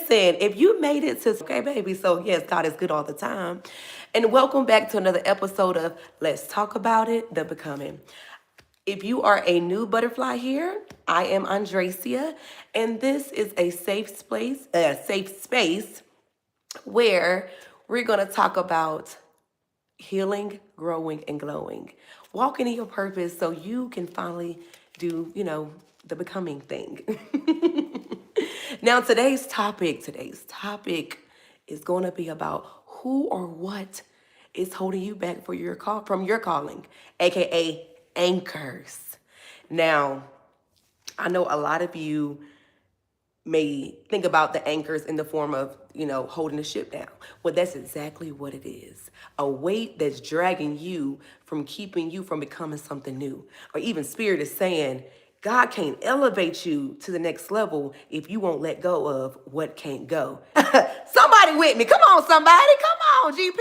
Listen, if you made it to, okay, baby, so yes, God is good all the time. And welcome back to another episode of Let's Talk About It, The Becoming. If you are a new butterfly here, I am Andresia, and this is a safe space where we're going to talk about healing, growing, and glowing. Walking in your purpose so you can finally do, the becoming thing. Now, today's topic is going to be about who or what is holding you back from your calling, aka anchors. Now, I know a lot of you may think about the anchors in the form of, holding the ship down. Well, that's exactly what it is. A weight that's dragging you from keeping you from becoming something new. Or even spirit is saying, God can't elevate you to the next level if you won't let go of what can't go. Somebody with me. Come on, somebody. Come on, GP.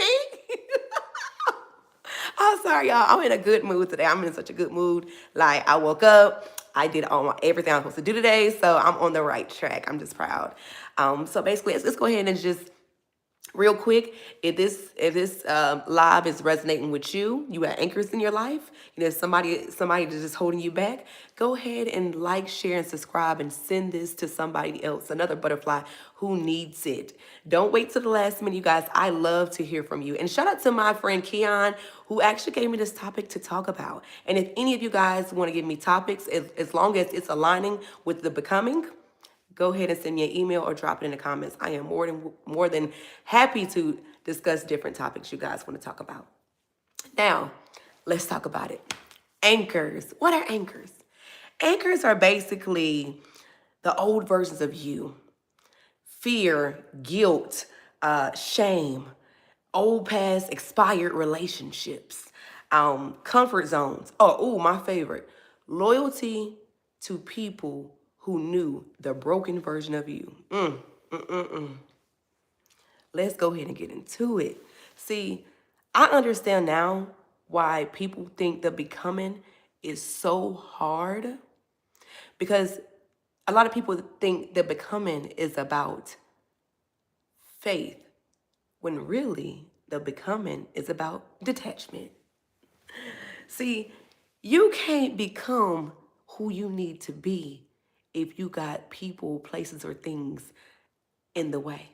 I'm sorry, y'all. I'm in a good mood today. I'm in such a good mood. Like, I woke up, I did everything I'm supposed to do today, so I'm on the right track. I'm just proud. So basically, let's go ahead and just real quick, if this live is resonating with you, you have anchors in your life, somebody that's just holding you back, go ahead and like, share, and subscribe and send this to somebody else, another butterfly who needs it. Don't wait till the last minute, you guys. I love to hear from you. And shout out to my friend Keon, who actually gave me this topic to talk about. And if any of you guys want to give me topics, as long as it's aligning with the becoming, go ahead and send me an email or drop it in the comments. I am more than happy to discuss different topics you guys want to talk about. Now, let's talk about it. Anchors. What are anchors? Anchors are basically the old versions of you. Fear, guilt, shame, old past expired relationships, comfort zones. My favorite. Loyalty to people who knew the broken version of you. Let's go ahead and get into it. See, I understand now why people think the becoming is so hard, because a lot of people think the becoming is about faith, when really the becoming is about detachment. See, you can't become who you need to be if you got people, places, or things in the way.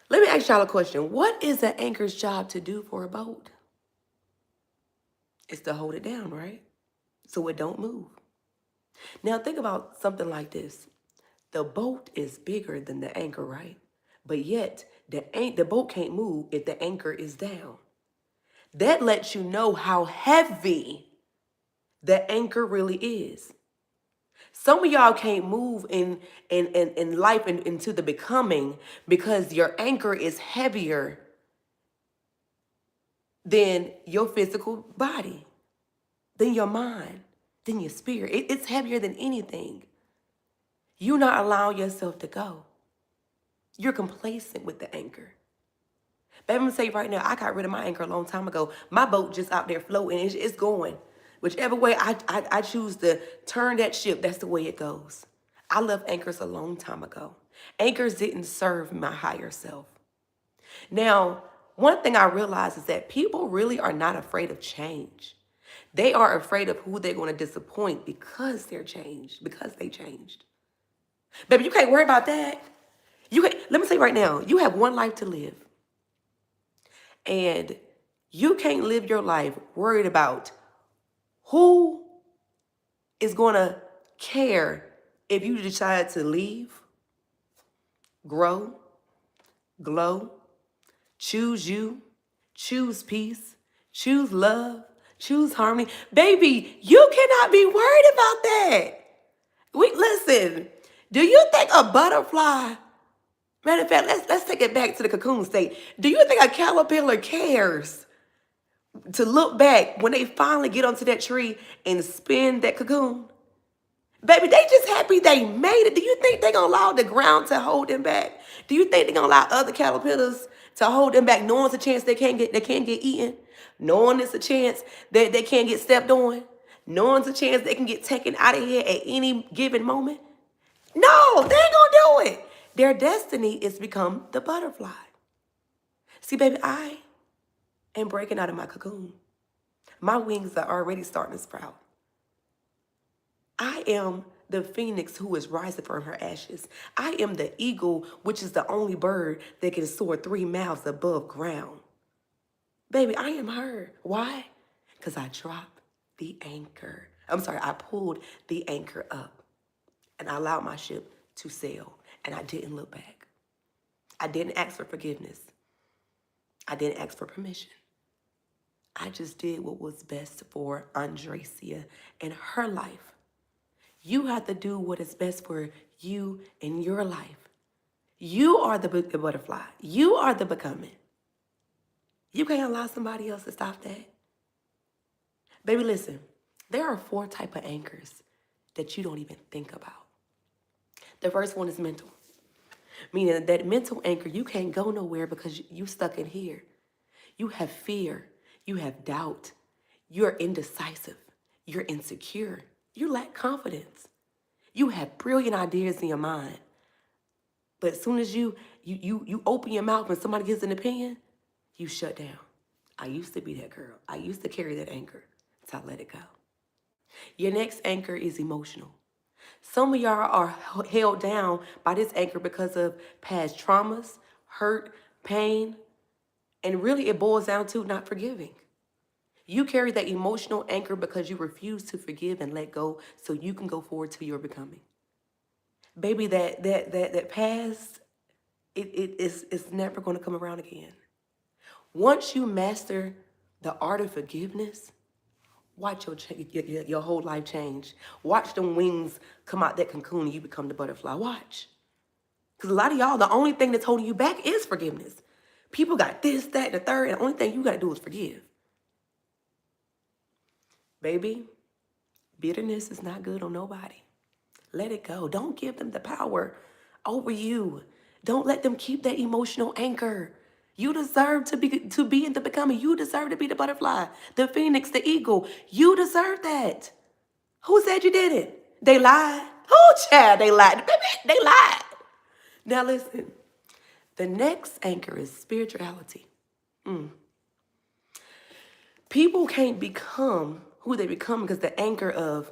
Let me ask y'all a question. What is an anchor's job to do for a boat? It's to hold it down, right? So it don't move. Now think about something like this. The boat is bigger than the anchor, right? But yet the boat can't move if the anchor is down. That lets you know how heavy the anchor really is. Some of y'all can't move in life and into the becoming because your anchor is heavier than your physical body, than your mind, than your spirit. It's heavier than anything. You're not allowing yourself to go. You're complacent with the anchor. But I'm gonna say right now, I got rid of my anchor a long time ago. My boat just out there floating. It's going. Whichever way I choose to turn that ship, that's the way it goes. I left anchors a long time ago. Anchors didn't serve my higher self. Now, one thing I realize is that people really are not afraid of change. They are afraid of who they're going to disappoint because they changed. Baby, you can't worry about that. Let me say right now, you have one life to live. And you can't live your life worried about who is going to care if you decide to leave, grow, glow, choose you, choose peace, choose love, choose harmony. Baby, you cannot be worried about that. Listen, do you think a butterfly, matter of fact, let's take it back to the cocoon state. Do you think a caterpillar cares to look back when they finally get onto that tree and spin that cocoon? Baby, they just happy they made it. Do you think they're going to allow the ground to hold them back? Do you think they're going to allow other caterpillars to hold them back, knowing it's a chance they can't get eaten, knowing it's a chance that they can't get stepped on, knowing it's a chance they can get taken out of here at any given moment? No, they ain't going to do it. Their destiny is to become the butterfly. See, baby, I am breaking out of my cocoon. My wings are already starting to sprout. I am the phoenix who is rising from her ashes. I am the eagle, which is the only bird that can soar 3 miles above ground. Baby, I am her. Why? Because I dropped the anchor. I pulled the anchor up and I allowed my ship to sail and I didn't look back. I didn't ask for forgiveness. I didn't ask for permission. I just did what was best for Andresia and her life. You have to do what is best for you in your life. You are the butterfly. You are the becoming. You can't allow somebody else to stop that. Baby, listen, there are 4 types of anchors that you don't even think about. The first one is mental. Meaning that mental anchor, you can't go nowhere because you stuck in here. You have fear. You have doubt. You're indecisive. You're insecure. You lack confidence. You have brilliant ideas in your mind. But as soon as you open your mouth and somebody gives an opinion, you shut down. I used to be that girl. I used to carry that anchor. So I let it go. Your next anchor is emotional. Some of y'all are held down by this anchor because of past traumas, hurt, pain, and really it boils down to not forgiving. You carry that emotional anchor because you refuse to forgive and let go so you can go forward to your becoming. Baby, that past, it's never going to come around again. Once you master the art of forgiveness, watch your whole life change. Watch them wings come out that cocoon and you become the butterfly. Watch. Because a lot of y'all, the only thing that's holding you back is forgiveness. People got this, that, and the third, and the only thing you got to do is forgive. Baby, bitterness is not good on nobody. Let it go. Don't give them the power over you. Don't let them keep that emotional anchor. You deserve to be in the becoming. You deserve to be the butterfly, the phoenix, the eagle. You deserve that. Who said you didn't? They lied. Oh, child, they lied. Baby, they lied. Now listen, the next anchor is spirituality. People can't become who they become because the anchor of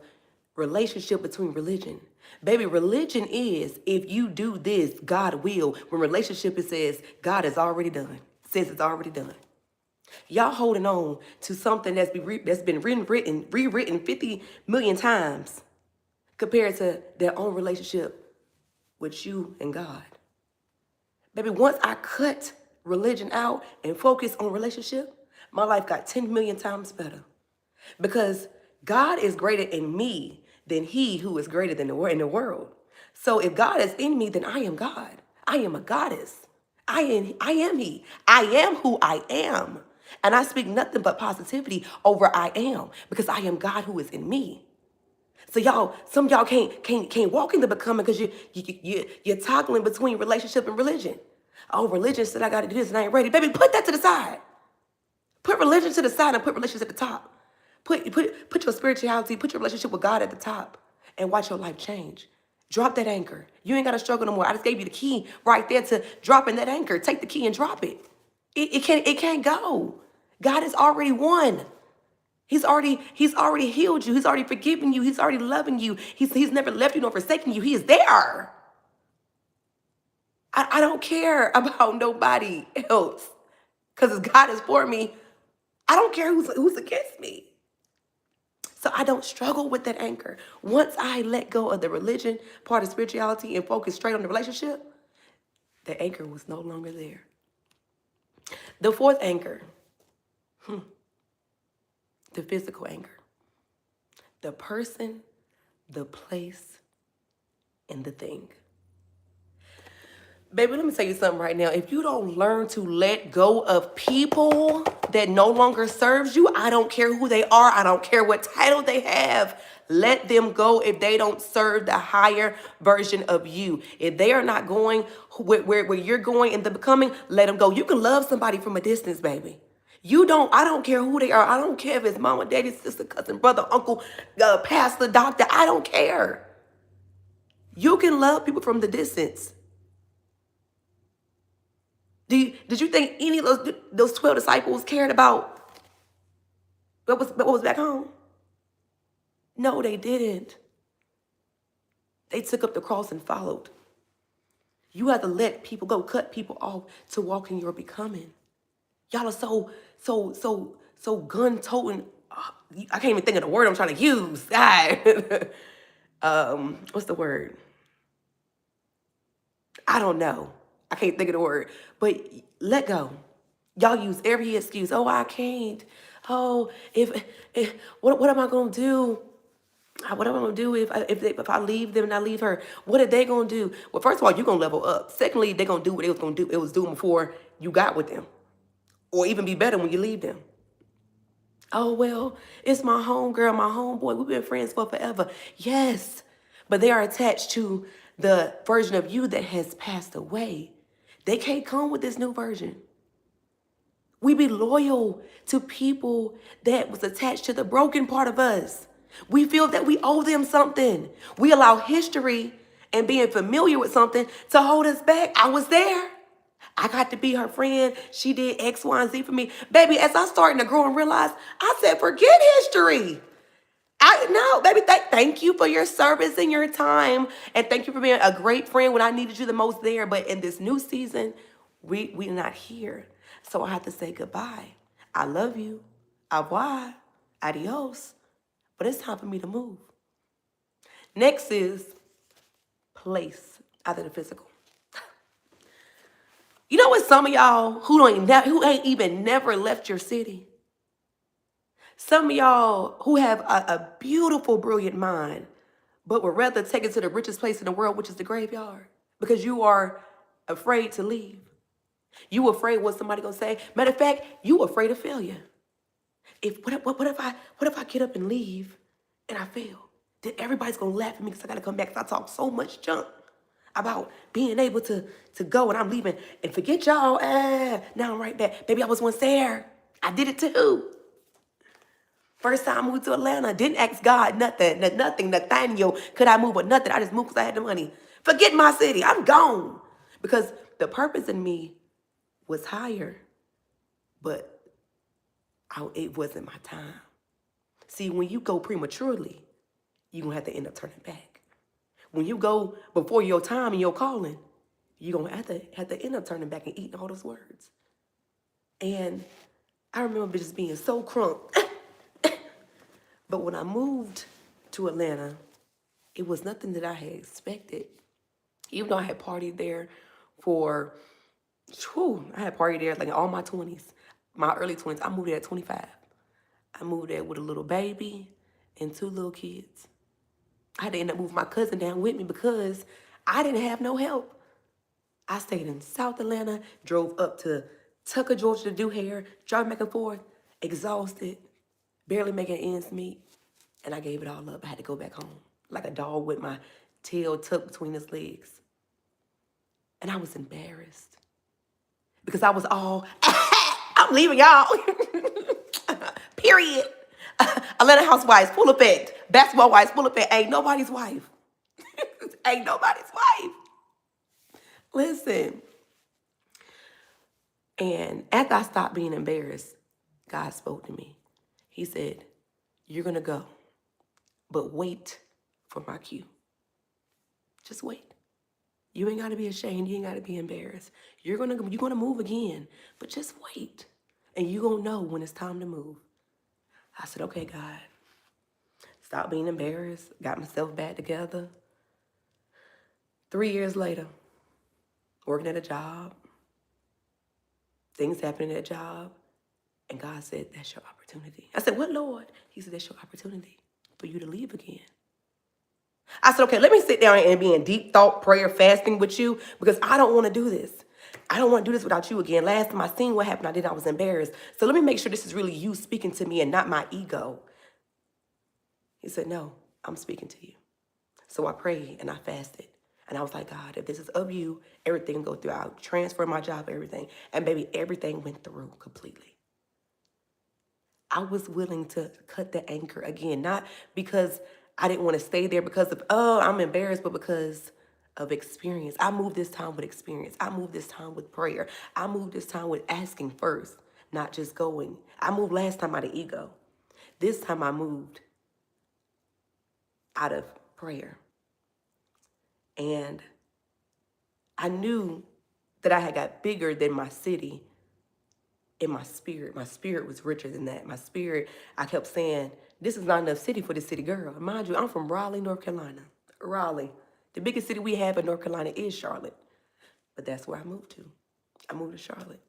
relationship between religion. Baby, religion is if you do this, God will. When relationship, it says God is already done. It says it's already done. Y'all holding on to something that's been rewritten 50 million times compared to their own relationship with you and God. Baby, once I cut religion out and focus on relationship, my life got 10 million times better. Because God is greater in me than he who is greater than in the world. So if God is in me, then I am God. I am a goddess. I am he. I am who I am. And I speak nothing but positivity over I am because I am God who is in me. So y'all, some of y'all can't walk in the becoming because you're toggling between relationship and religion. Oh, religion said I got to do this and I ain't ready. Baby, put that to the side. Put religion to the side and put relationship at the top. Put your spirituality, put your relationship with God at the top and watch your life change. Drop that anchor. You ain't got to struggle no more. I just gave you the key right there to dropping that anchor. Take the key and drop it. It can't go. God has already won. He's already healed you. He's already forgiven you. He's already loving you. He's never left you nor forsaken you. He is there. I don't care about nobody else. Because if God is for me, I don't care who's against me. So I don't struggle with that anchor. Once I let go of the religion part of spirituality and focus straight on the relationship, the anchor was no longer there. The fourth anchor, the physical anchor. The person, the place, and the thing. Baby, let me tell you something right now. If you don't learn to let go of people that no longer serves you, I don't care who they are. I don't care what title they have. Let them go if they don't serve the higher version of you. If they are not going where you're going in the becoming, let them go. You can love somebody from a distance, baby. I don't care who they are. I don't care if it's mama, daddy, sister, cousin, brother, uncle, pastor, doctor. I don't care. You can love people from the distance. Did you think any of those 12 disciples cared about what was back home? No, they didn't. They took up the cross and followed. You have to let people go, cut people off to walk in your becoming. Y'all are so gun-toting. I can't even think of the word I'm trying to use. God. What's the word? I don't know. I can't think of the word. But let go. Y'all use every excuse. Oh, I can't. Oh, if what am I gonna do? What am I gonna do if I leave them and I leave her? What are they gonna do? Well, first of all, you're gonna level up. Secondly, they're gonna do what they was gonna do. It was doing before you got with them, or even be better when you leave them. Oh well, it's my homegirl, my homeboy. We've been friends for forever. Yes, but they are attached to the version of you that has passed away. They can't come with this new version. We be loyal to people that was attached to the broken part of us. We feel that we owe them something. We allow history and being familiar with something to hold us back. I was there. I got to be her friend. She did X, Y, and Z for me. Baby, as I started to grow and realize, I said, forget history. No, baby, thank you for your service and your time. And thank you for being a great friend when I needed you the most there. But in this new season, we're not here. So I have to say goodbye. I love you. Au revoir. Adios. But it's time for me to move. Next is place out of the physical. You know what? Some of y'all who ain't even never left your city. Some of y'all who have a beautiful, brilliant mind, but would rather take it to the richest place in the world, which is the graveyard, because you are afraid to leave. You afraid what somebody gonna say. Matter of fact, you afraid of failure. What if I get up and leave and I fail? Then everybody's gonna laugh at me because I gotta come back because I talk so much junk about being able to go and I'm leaving and forget y'all. Now I'm right back. Baby, I was once there. I did it too. First time I moved to Atlanta, didn't ask God nothing, Nathaniel, could I move or nothing. I just moved because I had the money. Forget my city, I'm gone. Because the purpose in me was higher, but it wasn't my time. See, when you go prematurely, you're going to have to end up turning back. When you go before your time and your calling, you're going to have to end up turning back and eating all those words. And I remember just being so crunk. But when I moved to Atlanta, it was nothing that I had expected. Even though I had partied there I had partied there like in all my 20s, my early 20s. I moved there at 25. I moved there with a little baby and 2 little kids. I had to end up moving my cousin down with me because I didn't have no help. I stayed in South Atlanta, drove up to Tucker, Georgia to do hair, driving back and forth, exhausted, barely making ends meet. And I gave it all up. I had to go back home like a dog with my tail tucked between his legs. And I was embarrassed because I was all, I'm leaving y'all. Period. Atlanta housewives, full effect. Basketball wives, full effect. Ain't nobody's wife. Ain't nobody's wife. Listen. And after I stopped being embarrassed, God spoke to me. He said, you're going to go, but wait for my cue. Just wait. You ain't got to be ashamed. You ain't got to be embarrassed. You're gonna move again, but just wait. And you're going to know when it's time to move. I said, okay, God. Stop being embarrassed. Got myself back together. 3 years later, working at a job. Things happening at a job. And God said, that's your opportunity. I said, what, Lord? He said, that's your opportunity for you to leave again. I said, okay, let me sit down and be in deep thought, prayer, fasting with you because I don't want to do this. I don't want to do this without you again. Last time I seen what happened, I was embarrassed. So let me make sure this is really you speaking to me and not my ego. He said, no, I'm speaking to you. So I prayed and I fasted. And I was like, God, if this is of you, everything will go through. I'll transfer my job, everything. And baby, everything went through completely. I was willing to cut the anchor again, not because I didn't want to stay there because of, I'm embarrassed, but because of experience. I moved this time with experience. I moved this time with prayer. I moved this time with asking first, not just going. I moved last time out of ego. This time I moved out of prayer. And I knew that I had got bigger than my city in my spirit. My spirit was richer than that. My spirit, I kept saying, this is not enough city for this city girl. Mind you, I'm from Raleigh, North Carolina. Raleigh. The biggest city we have in North Carolina is Charlotte. But that's where I moved to. I moved to Charlotte.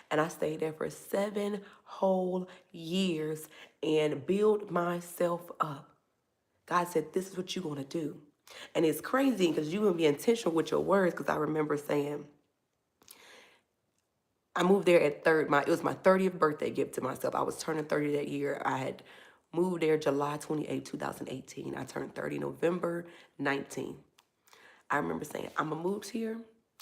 And I stayed there for 7 whole years and built myself up. God said, this is what you're going to do. And it's crazy because you're going to be intentional with your words, because I remember saying, I moved there at it was my 30th birthday gift to myself. I was turning 30 that year. I had moved there July 28, 2018. I turned 30 November 19. I remember saying, I'm going to move here.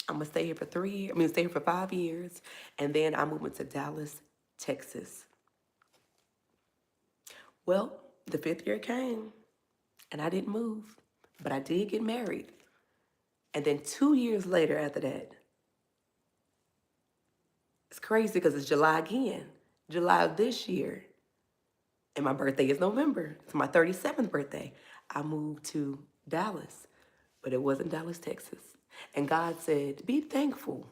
I'm going to stay here for 3 years. Stay here for 5 years. And then I'm moving to Dallas, Texas. Well, the 5th year came and I didn't move, but I did get married. And then 2 years later after that, it's crazy because it's July again, July of this year. And my birthday is November. It's my 37th birthday. I moved to Dallas, but it wasn't Dallas, Texas. And God said, be thankful.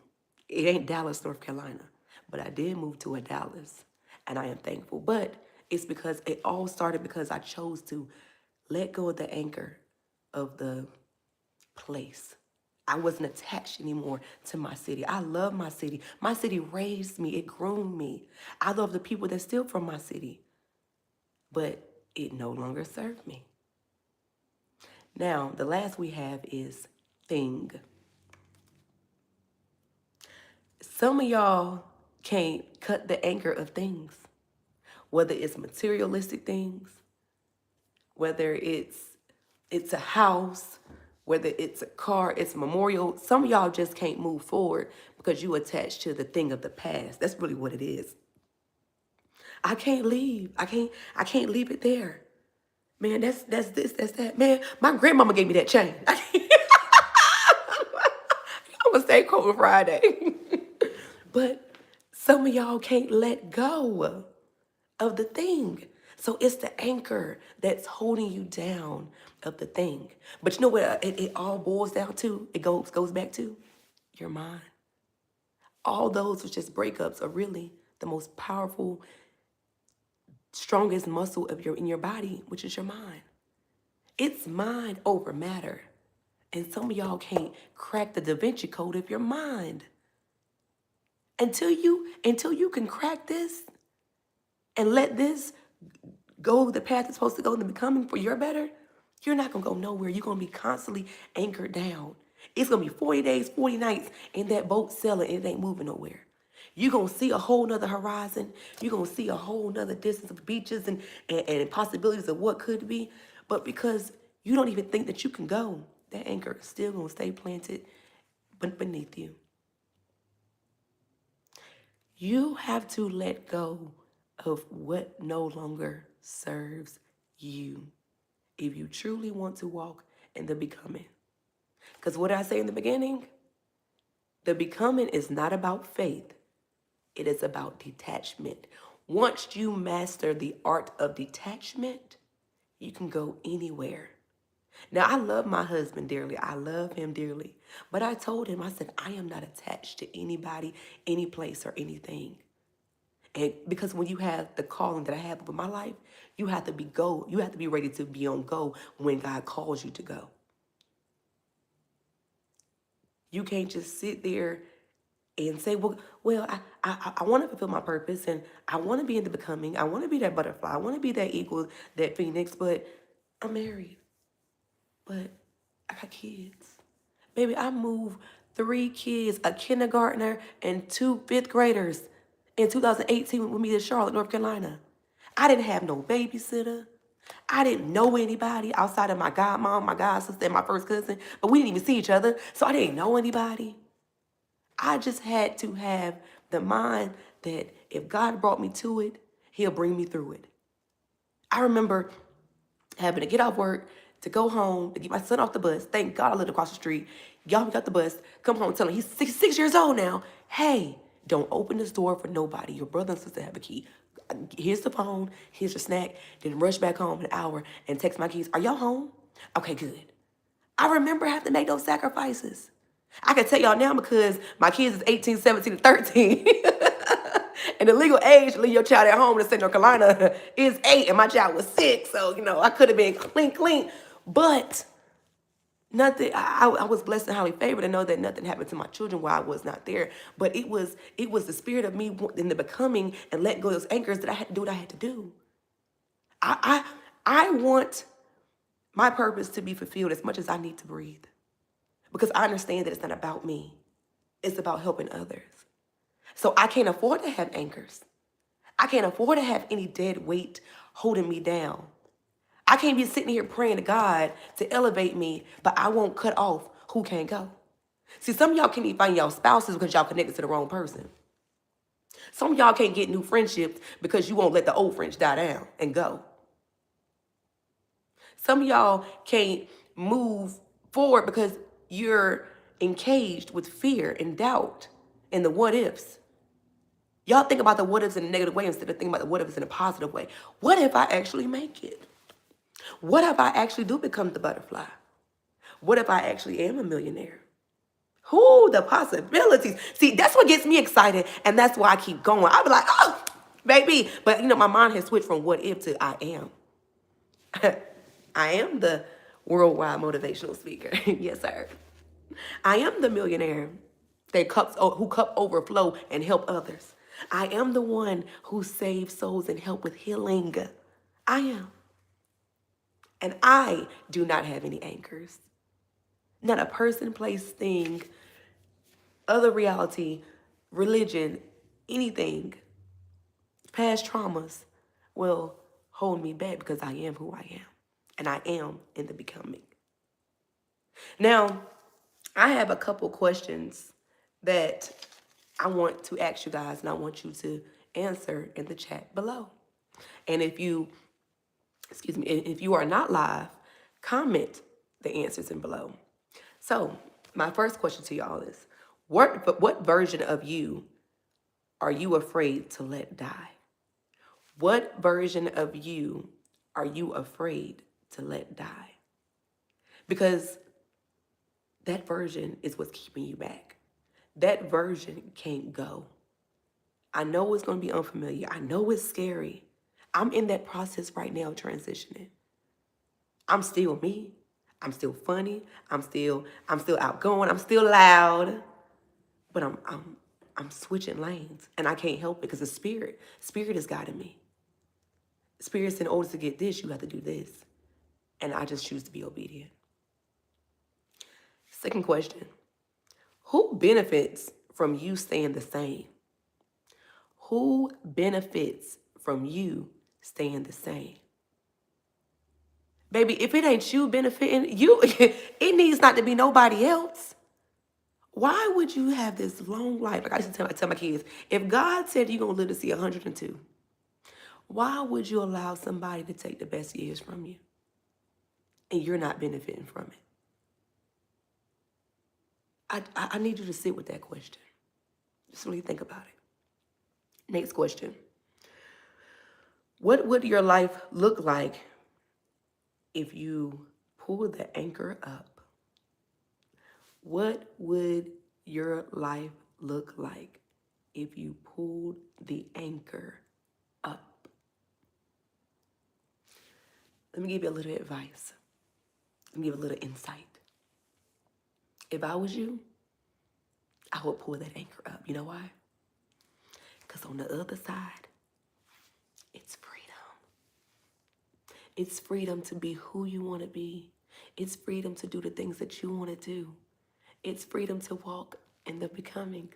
It ain't Dallas, North Carolina, but I did move to a Dallas, and I am thankful. But it's because it all started because I chose to let go of the anchor of the place. I wasn't attached anymore to my city. I love my city. My city raised me. It groomed me. I love the people that's still from my city, but it no longer served me. Now, the last we have is thing. Some of y'all can't cut the anchor of things, whether it's materialistic things, whether it's a house, whether it's a car, it's a memorial. Some of y'all just can't move forward because you attached to the thing of the past. That's really what it is. I can't leave. I can't leave it there. Man, that's this, that's that. Man, my grandmama gave me that chain. I'm gonna stay cold Friday. But some of y'all can't let go of the thing. So it's the anchor that's holding you down of the thing. But you know what it all boils down to? It goes back to your mind. All those was just breakups are really the most powerful, strongest muscle in your body, which is your mind. It's mind over matter. And some of y'all can't crack the Da Vinci Code of your mind. Until you can crack this and let this go the path it's supposed to go into becoming for your better, you're not gonna go nowhere. You're gonna be constantly anchored down. It's gonna be 40 days, 40 nights in that boat sailing and it ain't moving nowhere. You're gonna see a whole nother horizon. You're gonna see a whole nother distance of beaches and possibilities of what could be. But because you don't even think that you can go, that anchor is still gonna stay planted beneath you. You have to let go of what no longer serves you if you truly want to walk in the becoming. Because what did I say in the beginning? The becoming is not about faith. It is about detachment. Once you master the art of detachment, you can go anywhere. Now, I love my husband dearly. I love him dearly. But I told him, I said, I am not attached to anybody, any place, or anything. And because when you have the calling that I have over my life, you have to be ready to be on go when God calls you to go. You can't just sit there and say, well, I want to fulfill my purpose and I want to be in the becoming. I want to be that butterfly. I want to be that eagle, that phoenix, but I'm married. But I got kids. Baby, I moved 3 kids, a kindergartner and 2 fifth graders in 2018 with me to Charlotte, North Carolina. I didn't have no babysitter. I didn't know anybody outside of my godmom, my god sister, and my first cousin, but we didn't even see each other, so I didn't know anybody. I just had to have the mind that if God brought me to it, he'll bring me through it. I remember having to get off work, to go home, to get my son off the bus. Thank God I lived across the street. Y'all got the bus, come home, tell him he's 6 years old now. Hey, don't open this door for nobody. Your brother and sister have a key. Here's the phone, here's your snack. Then rush back home in an hour and text my kids, are y'all home? Okay, good. I remember having to make those sacrifices. I can tell y'all now because my kids is 18, 17, and 13. And the legal age to leave your child at home in South Carolina is 8, and my child was 6. So, I could have been clean. But nothing, I was blessed and highly favored to know that nothing happened to my children while I was not there. But it was the spirit of me in the becoming and letting go of those anchors that I had to do what I had to do. I want my purpose to be fulfilled as much as I need to breathe. Because I understand that it's not about me. It's about helping others. So I can't afford to have anchors. I can't afford to have any dead weight holding me down. I can't be sitting here praying to God to elevate me, but I won't cut off who can't go. See, some of y'all can't even find y'all spouses because y'all connected to the wrong person. Some of y'all can't get new friendships because you won't let the old friends die down and go. Some of y'all can't move forward because you're encaged with fear and doubt and the what ifs. Y'all think about the what ifs in a negative way instead of thinking about the what ifs in a positive way. What if I actually make it? What if I actually do become the butterfly? What if I actually am a millionaire? Who the possibilities? See, that's what gets me excited, and that's why I keep going. I be like, oh, baby. But my mind has switched from what if to I am. I am the worldwide motivational speaker. Yes, sir. I am the millionaire who cup overflow and help others. I am the one who saves souls and help with healing. I am. And I do not have any anchors. Not a person, place, thing, other reality, religion, anything, past traumas will hold me back because I am who I am. And I am in the becoming. Now, I have a couple questions that I want to ask you guys, and I want you to answer in the chat below. And if you are not live, comment the answers in below. So, my first question to y'all is, what version of you are you afraid to let die? What version of you are you afraid to let die? Because that version is what's keeping you back. That version can't go. I know it's going to be unfamiliar. I know it's scary. I'm in that process right now, transitioning. I'm still me. I'm still funny. I'm still outgoing. I'm still loud. But I'm switching lanes, and I can't help it because the spirit is guiding me. Spirit's in order to get this, you have to do this. And I just choose to be obedient. Second question. Who benefits from you staying the same? Who benefits from you staying the same? Baby, if it ain't you benefiting, it needs not to be nobody else. Why would you have this long life? Like I used to tell my kids, if God said you're going to live to see 102, why would you allow somebody to take the best years from you and you're not benefiting from it? I need you to sit with that question. Just really think about it. Next question. What would your life look like if you pulled the anchor up? What would your life look like if you pulled the anchor up? Let me give you a little advice. Let me give you a little insight. If I was you, I would pull that anchor up. You know why? Because on the other side, it's freedom. It's freedom to be who you want to be. It's freedom to do the things that you want to do. It's freedom to walk in the becoming.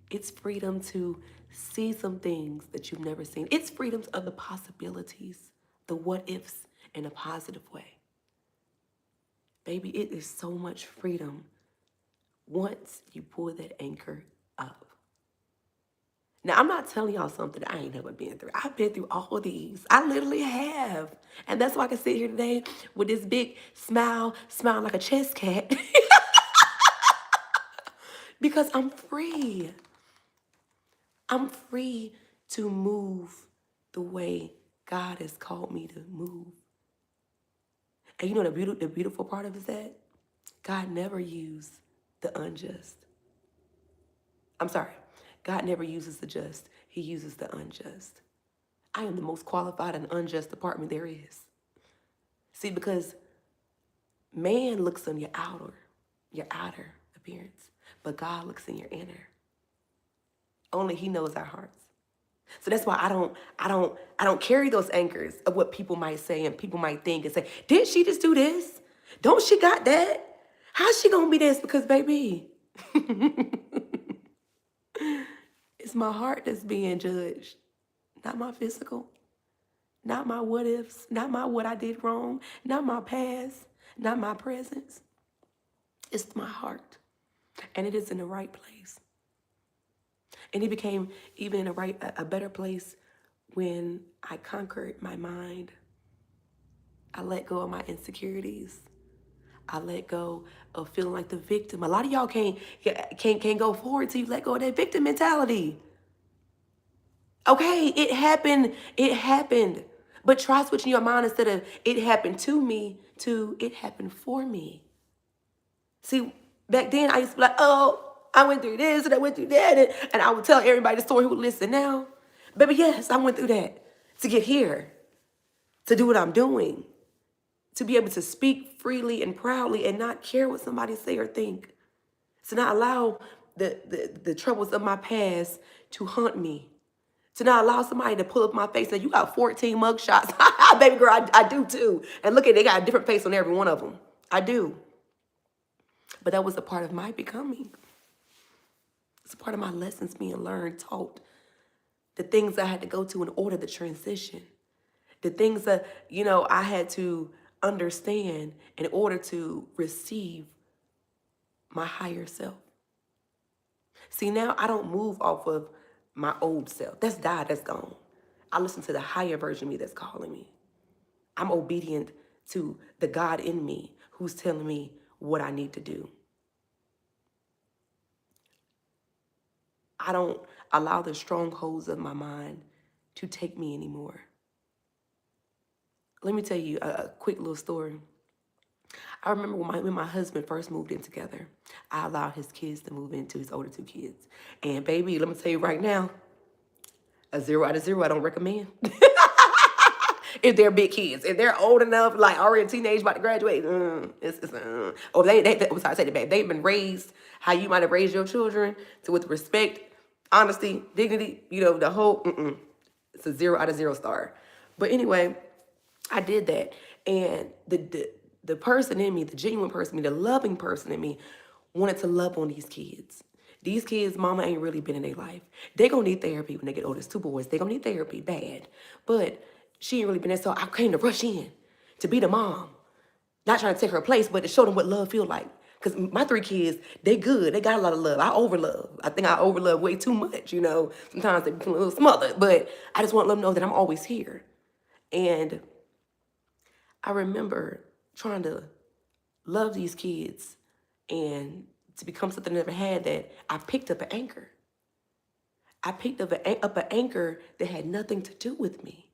It's freedom to see some things that you've never seen. It's freedom of the possibilities, the what ifs in a positive way. Baby, it is so much freedom once you pull that anchor up. Now, I'm not telling y'all something I ain't never been through. I've been through all of these. I literally have. And that's why I can sit here today with this big smile, smiling like a chess cat. Because I'm free. I'm free to move the way God has called me to move. And you know the beautiful part of it is that God never used the unjust. I'm sorry. God never uses the just. He uses the unjust. I am the most qualified and unjust department there is. See, because man looks on your outer appearance, but God looks in your inner. Only He knows our hearts. So that's why I don't carry those anchors of what people might say and people might think and say, didn't she just do this? Don't she got that? How's she gonna be this? Because baby, it's my heart that's being judged, not my physical, not my what ifs, not my what I did wrong, not my past, not my presence. It's my heart. And it is in the right place. And it became even in a better place when I conquered my mind. I let go of my insecurities. I let go of feeling like the victim. A lot of y'all can't go forward till you let go of that victim mentality. Okay, it happened. It happened. But try switching your mind instead of it happened to me to it happened for me. See, back then I used to be like, oh, I went through this and I went through that. And I would tell everybody the story who would listen now. Baby, yes, I went through that to get here, to do what I'm doing, to be able to speak freely and proudly and not care what somebody say or think. To not allow the troubles of my past to haunt me. To not allow somebody to pull up my face and say, you got 14 mug shots. Baby girl, I do too. And look at, they got a different face on every one of them. I do. But that was a part of my becoming. It's a part of my lessons being learned, taught. The things I had to go to in order to transition. The things that, I had to understand in order to receive my higher self. See, now I don't move off of my old self. That's died, that's gone. I listen to the higher version of me that's calling me. I'm obedient to the God in me who's telling me what I need to do. I don't allow the strongholds of my mind to take me anymore. Let me tell you a quick little story. I remember when my husband first moved in together, I allowed his kids to move into his older two kids. And baby, let me tell you right now, a 0 out of 0, I don't recommend. If they're big kids, if they're old enough, like already a teenage, about to graduate, or I'm sorry, I say that back. They've been raised how you might have raised your children, to with respect, honesty, dignity, the whole, it's a 0 out of 0 star. But anyway, I did that. And the person in me, the genuine person in me, the loving person in me, wanted to love on these kids. These kids, mama ain't really been in their life. They gonna need therapy when they get older. It's 2 boys. They gonna need therapy bad. But she ain't really been there. So I came to rush in to be the mom. Not trying to take her place, but to show them what love feel like. Because my 3 kids, they good. They got a lot of love. I overlove. I think I overlove way too much, Sometimes they feel a little smothered. But I just want to let them know that I'm always here. And I remember trying to love these kids and to become something I never had, that I picked up an anchor. I picked up an anchor that had nothing to do with me.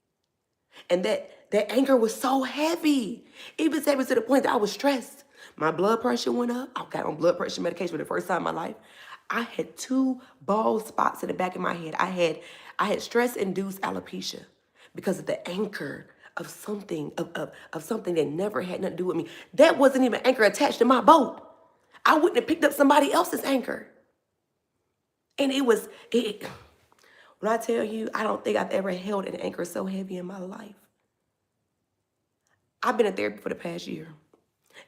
And that anchor was so heavy. It was heavy to the point that I was stressed. My blood pressure went up. I got on blood pressure medication for the first time in my life. I had 2 bald spots in the back of my head. I had stress-induced alopecia because of the anchor of something of something that never had nothing to do with me. That wasn't even an anchor attached to my boat. I wouldn't have picked up somebody else's anchor. And when I tell you, I don't think I've ever held an anchor so heavy in my life. I've been in therapy for the past year,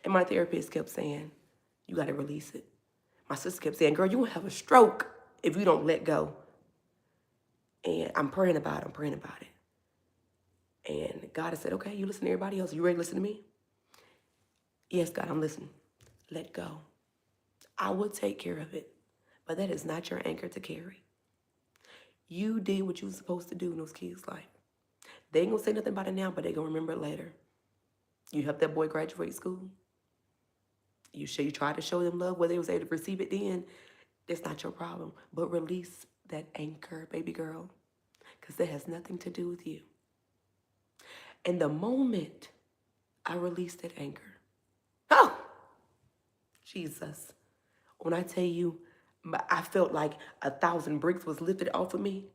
and my therapist kept saying, you got to release it. My sister kept saying, girl, you will have a stroke if you don't let go. And I'm praying about it. And God has said, okay, you listen to everybody else. You ready to listen to me? Yes, God, I'm listening. Let go. I will take care of it, but that is not your anchor to carry. You did what you were supposed to do in those kids' life. They ain't gonna say nothing about it now, but they gonna remember it later. You helped that boy graduate school. You tried to show them love, whether they was able to receive it then. It's not your problem. But release that anchor, baby girl, because that has nothing to do with you. And the moment I released that anchor, oh, Jesus, when I tell you, I felt like 1,000 bricks was lifted off of me.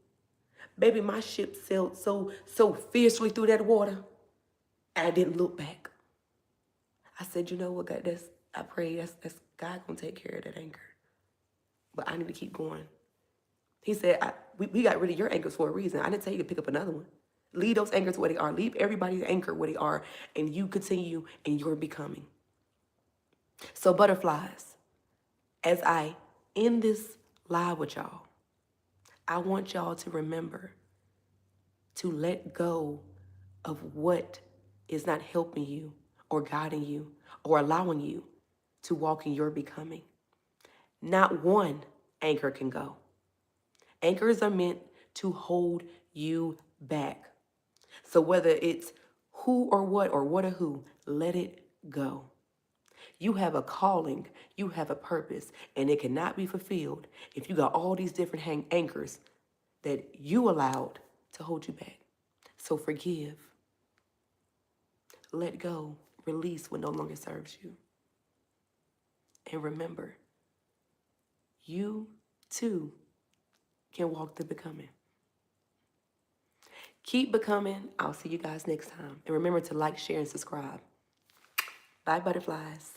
Baby, my ship sailed so fiercely through that water, and I didn't look back. I said, you know what, God, I pray that's God gonna take care of that anchor. But I need to keep going. He said, we got rid of your anchors for a reason. I didn't tell you to pick up another one. Leave those anchors where they are. Leave everybody's anchor where they are, and you continue in your becoming. So butterflies, as I end this live with y'all, I want y'all to remember to let go of what is not helping you or guiding you or allowing you to walk in your becoming. Not one anchor can go. Anchors are meant to hold you back. So whether it's who or what or who, let it go. You have a calling, you have a purpose, and it cannot be fulfilled if you got all these different anchors that you allowed to hold you back. So forgive, let go, release what no longer serves you. And remember, you too can walk the becoming. Keep becoming. I'll see you guys next time. And remember to like, share, and subscribe. Bye, butterflies.